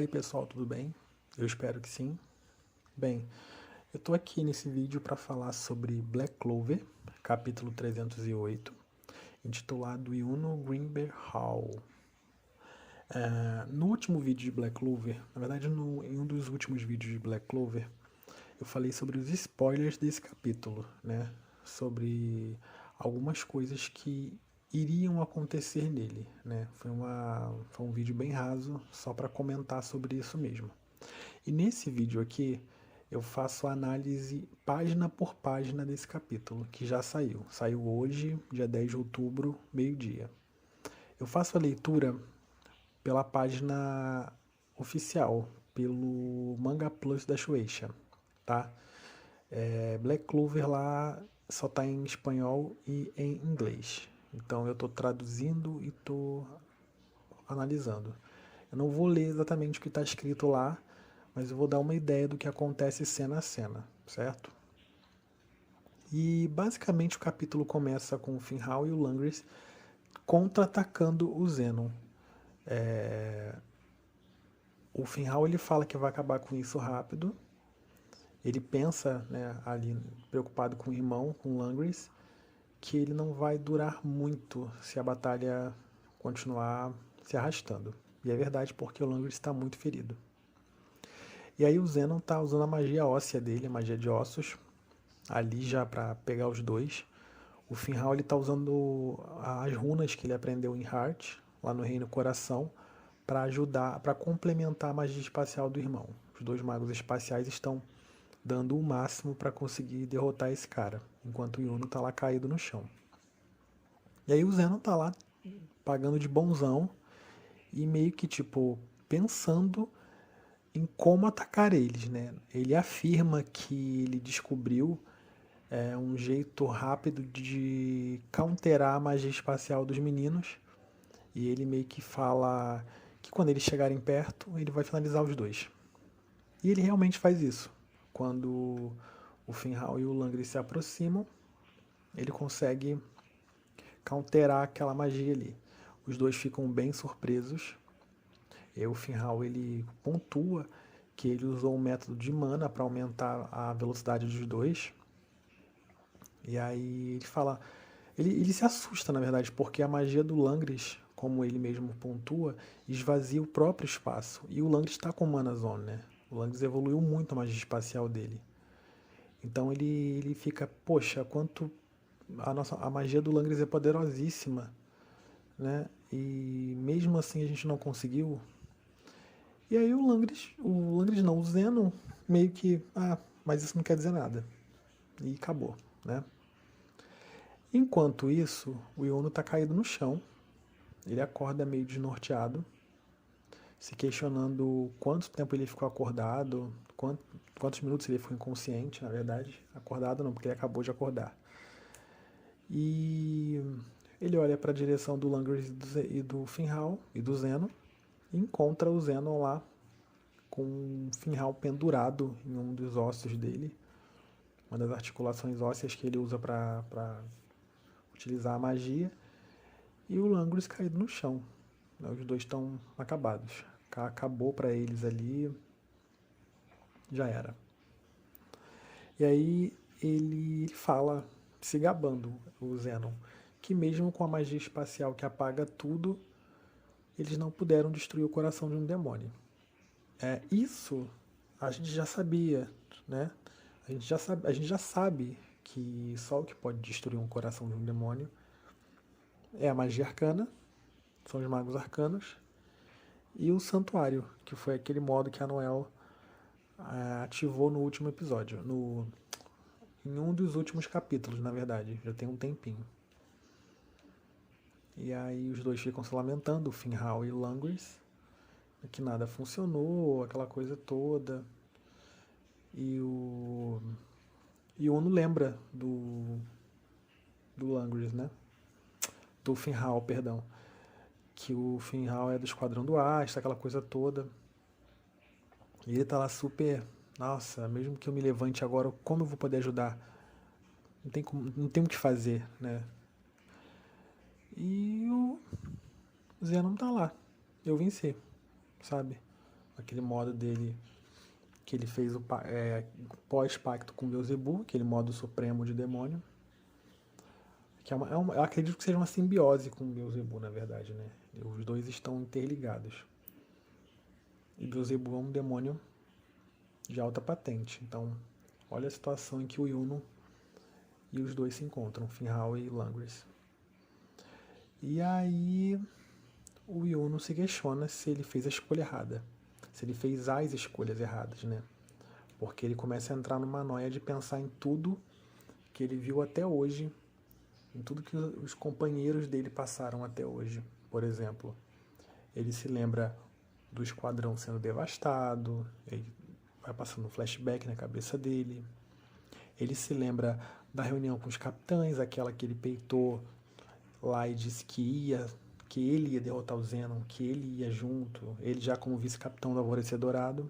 pessoal, tudo bem? Eu espero que sim. Bem, eu tô aqui nesse vídeo para falar sobre Black Clover, capítulo 308, intitulado Yuno Greenberg Hall. No último vídeo de Black Clover, na verdade em um dos últimos vídeos de Black Clover, eu falei sobre os spoilers desse capítulo, né? Sobre algumas coisas que iriam acontecer nele, né? Foi um vídeo bem raso, só para comentar sobre isso mesmo. E nesse vídeo aqui eu faço a análise página por página desse capítulo, que já saiu. Saiu hoje, dia 10 de outubro, meio-dia. Eu faço a leitura pela página oficial, pelo Manga Plus da Shueisha, tá? Black Clover lá só tá em espanhol e em inglês. Então eu tô traduzindo e tô analisando. Eu não vou ler exatamente o que está escrito lá, mas eu vou dar uma ideia do que acontece cena a cena, certo? E basicamente o capítulo começa com o Finral e o Langris contra-atacando o Zenon. O Finral ele fala que vai acabar com isso rápido. Ele pensa, né, ali preocupado com o irmão, com o Langris, que ele não vai durar muito se a batalha continuar se arrastando. E é verdade porque o Langris está muito ferido. E aí o Zenon tá usando a magia óssea dele, a magia de ossos, ali já para pegar os dois. O Finral ele tá usando as runas que ele aprendeu em Heart, lá no Reino Coração, para ajudar, para complementar a magia espacial do irmão. Os dois magos espaciais estão dando o máximo para conseguir derrotar esse cara, enquanto o Yuno tá lá caído no chão. E aí o Zenon tá lá pagando de bonzão e meio que tipo pensando em como atacar eles, né? Ele afirma que ele descobriu um jeito rápido de counterar a magia espacial dos meninos e ele meio que fala que quando eles chegarem perto, ele vai finalizar os dois. E ele realmente faz isso. Quando o Finral e o Langris se aproximam, ele consegue counterar aquela magia ali. Os dois ficam bem surpresos. E o Finral ele pontua que ele usou um método de mana para aumentar a velocidade dos dois. E aí ele fala. Ele se assusta, na verdade, porque a magia do Langris, como ele mesmo pontua, esvazia o próprio espaço. E o Langris está com Mana Zone, né? O Langris evoluiu muito a magia espacial dele. Então ele fica, poxa, quanto a magia do Langris é poderosíssima, né? E mesmo assim a gente não conseguiu. E aí o Langris não, o Zeno meio que, mas isso não quer dizer nada. E acabou, né? Enquanto isso, o Yuno está caído no chão. Ele acorda meio desnorteado, se questionando quanto tempo ele ficou acordado, quantos minutos ele ficou inconsciente, na verdade. Acordado não, porque ele acabou de acordar. E ele olha para a direção do Langris e do Finral e do Zeno e encontra o Zeno lá com o Finral pendurado em um dos ossos dele, uma das articulações ósseas que ele usa para utilizar a magia, e o Langris caído no chão. Os dois estão acabados. Acabou para eles ali, já era. E aí ele fala, se gabando, o Zenon, que mesmo com a magia espacial que apaga tudo, eles não puderam destruir o coração de um demônio. Isso a gente já sabia, né? A gente já sabe que só o que pode destruir um coração de um demônio é a magia arcana, são os magos arcanos, e o santuário, que foi aquele modo que a Noel ativou no último episódio, em um dos últimos capítulos, na verdade, já tem um tempinho. E aí os dois ficam se lamentando, o Finral e o Langris, que nada funcionou, aquela coisa toda. E o Yuno lembra do Langris, né? Do Finral, perdão. Que o Finral é do Esquadrão do Asta, aquela coisa toda. E ele tá lá super, nossa, mesmo que eu me levante agora, como eu vou poder ajudar? Não tem o que fazer, né? E o Zenon tá lá. Eu venci, sabe? aquele modo dele que ele fez pós-pacto com Beelzebub, aquele modo supremo de demônio. Que eu acredito que seja uma simbiose com Beelzebub, na verdade, né? Os dois estão interligados. E Beelzebub é um demônio de alta patente. Então, olha a situação em que o Yuno e os dois se encontram, Finral e Langris. E aí o Yuno se questiona se ele fez a escolha errada, se ele fez as escolhas erradas, né? Porque ele começa a entrar numa noia de pensar em tudo que ele viu até hoje, em tudo que os companheiros dele passaram até hoje. Por exemplo, ele se lembra do esquadrão sendo devastado, ele vai passando um flashback na cabeça dele. Ele se lembra da reunião com os capitães, aquela que ele peitou lá e disse que ele ia derrotar o Zenon, que ele ia junto, ele já como vice-capitão do Alvorecer Dourado.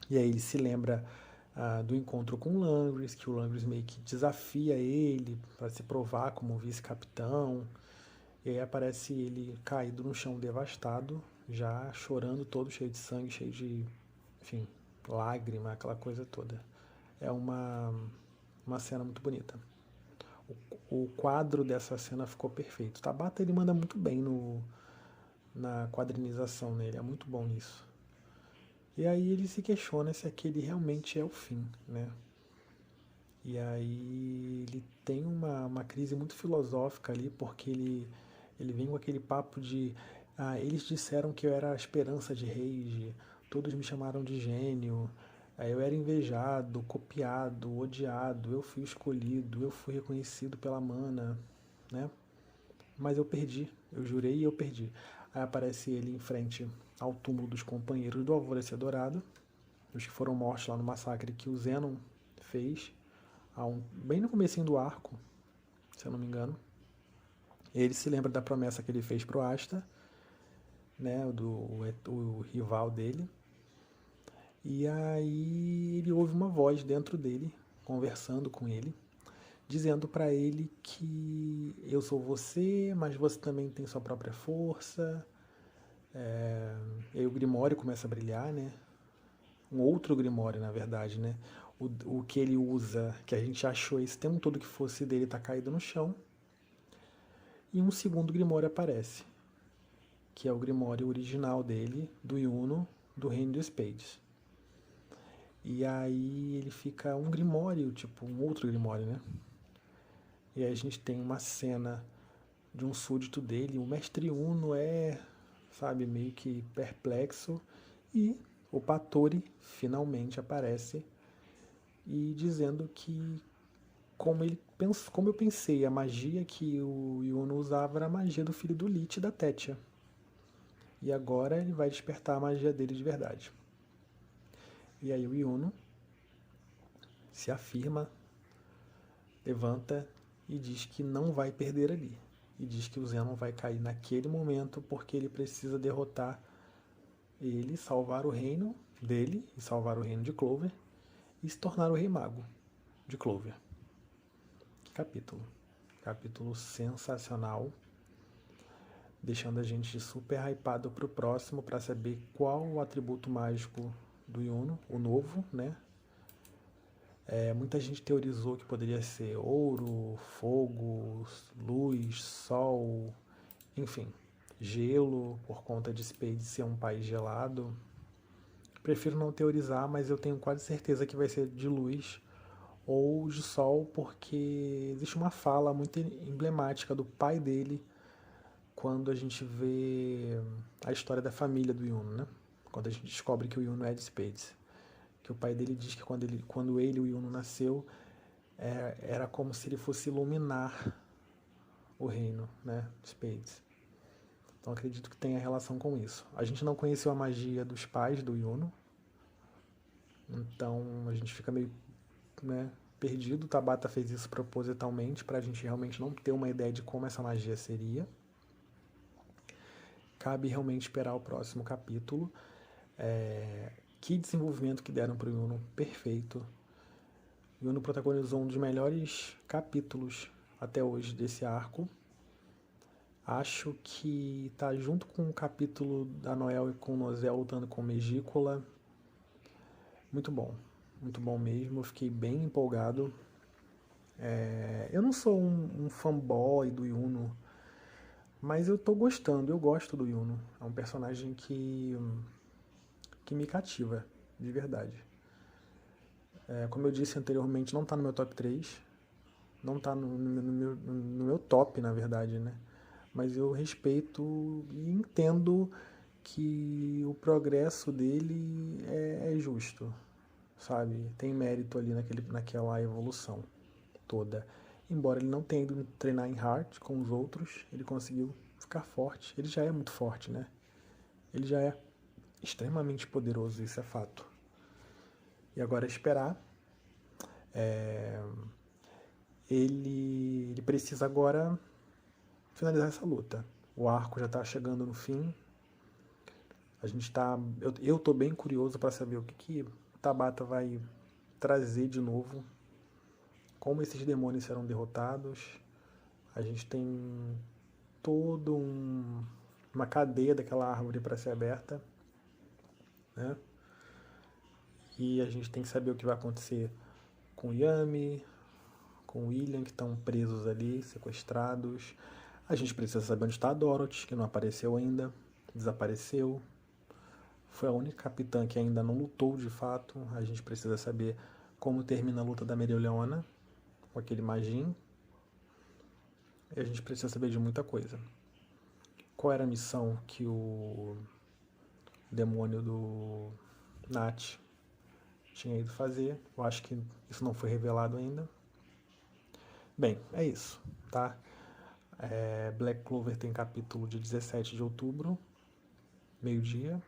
E aí ele se lembra do encontro com o Langris, que o Langris meio que desafia ele para se provar como vice-capitão. E aí aparece ele caído no chão devastado, já chorando todo cheio de sangue, cheio de, enfim, lágrima, aquela coisa toda. É uma cena muito bonita. O quadro dessa cena ficou perfeito. Tabata ele manda muito bem na quadrinização, né? Ele é muito bom nisso. E aí ele se questiona se aquele realmente é o fim, né? E aí ele tem uma crise muito filosófica ali, porque ele vem com aquele papo de eles disseram que eu era a esperança de Rage, todos me chamaram de gênio, eu era invejado, copiado, odiado, eu fui escolhido, eu fui reconhecido pela Mana, né? Mas eu perdi, eu jurei e eu perdi. Aí aparece ele em frente ao túmulo dos companheiros do Alvorecer Dourado, os que foram mortos lá no massacre que o Zenon fez, bem no comecinho do arco, se eu não me engano. Ele se lembra da promessa que ele fez pro Asta, né, o rival dele. E aí ele ouve uma voz dentro dele, conversando com ele, dizendo para ele que eu sou você, mas você também tem sua própria força. E aí o Grimório começa a brilhar, né? Um outro Grimório, na verdade, né? O que ele usa, que a gente achou esse tempo todo que fosse dele, tá caído no chão. E um segundo Grimório aparece, que é o Grimório original dele, do Yuno, do Reino dos Spades. E aí ele fica um Grimório, tipo um outro Grimório, né? E aí a gente tem uma cena de um súdito dele, o Mestre Uno sabe, meio que perplexo, e o Pattori finalmente aparece e dizendo que como eu pensei, a magia que o Yuno usava era a magia do filho do Lich e da Tétia. E agora ele vai despertar a magia dele de verdade. E aí o Yuno se afirma, levanta e diz que não vai perder ali. E diz que o Zenon vai cair naquele momento porque ele precisa derrotar ele, salvar o reino dele e salvar o reino de Clover e se tornar o Rei Mago de Clover. Que capítulo. Capítulo sensacional, deixando a gente super hypado pro próximo para saber qual o atributo mágico do Yuno, o novo, né? Muita gente teorizou que poderia ser ouro, fogo, luz, sol, enfim, gelo, por conta de Spade ser um país gelado. Prefiro não teorizar, mas eu tenho quase certeza que vai ser de luz ou de sol, porque existe uma fala muito emblemática do pai dele quando a gente vê a história da família do Yuno, né? Quando a gente descobre que o Yuno é de Spades. Que o pai dele diz que quando ele, o Yuno, nasceu, era como se ele fosse iluminar o reino, né? Spades. Então acredito que tenha relação com isso. A gente não conheceu a magia dos pais do Yuno, então a gente fica meio, né, perdido. O Tabata fez isso propositalmente para a gente realmente não ter uma ideia de como essa magia seria. Cabe realmente esperar o próximo capítulo. Que desenvolvimento que deram para o Yuno, perfeito. O Yuno protagonizou um dos melhores capítulos até hoje desse arco. Acho que tá junto com o capítulo da Noel e com o Nozel lutando com o Megícola. Muito bom mesmo. Eu fiquei bem empolgado. Eu não sou um fanboy do Yuno, mas eu tô gostando, eu gosto do Yuno. É um personagem que me cativa, de verdade. Como eu disse anteriormente, não tá no meu top 3, não tá no meu top, na verdade, né? Mas eu respeito e entendo que o progresso dele é justo, sabe? Tem mérito ali naquela evolução toda. Embora ele não tenha ido treinar em Heart com os outros, ele conseguiu ficar forte. Ele já é muito forte, né? Ele já é extremamente poderoso, isso é fato. E agora é esperar. Ele precisa agora finalizar essa luta. O arco já está chegando no fim. A gente tá. Eu tô bem curioso para saber o que Tabata vai trazer de novo. Como esses demônios serão derrotados. A gente tem toda uma cadeia daquela árvore para ser aberta, né? E a gente tem que saber o que vai acontecer com o Yami, com o William, que estão presos ali, sequestrados. A gente precisa saber onde está a Dorothy, que não apareceu ainda, desapareceu. Foi a única capitã que ainda não lutou de fato. A gente precisa saber como termina a luta da Mereoleona com aquele Majin. E a gente precisa saber de muita coisa. Qual era a missão que o demônio do Nat tinha ido fazer? Eu acho que isso não foi revelado ainda. Bem, é isso, tá? Black Clover tem capítulo de 17 de outubro, meio-dia.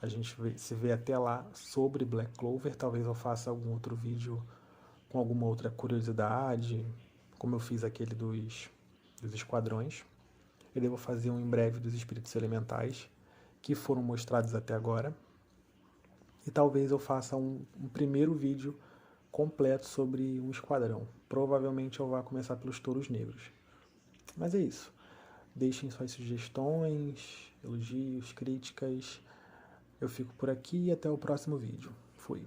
A gente se vê até lá sobre Black Clover. Talvez eu faça algum outro vídeo com alguma outra curiosidade, como eu fiz aquele dos esquadrões. Eu devo fazer um em breve dos espíritos elementais, que foram mostrados até agora. E talvez eu faça um primeiro vídeo completo sobre um esquadrão. Provavelmente eu vou começar pelos touros negros. Mas é isso. Deixem suas sugestões, elogios, críticas. Eu fico por aqui e até o próximo vídeo. Fui.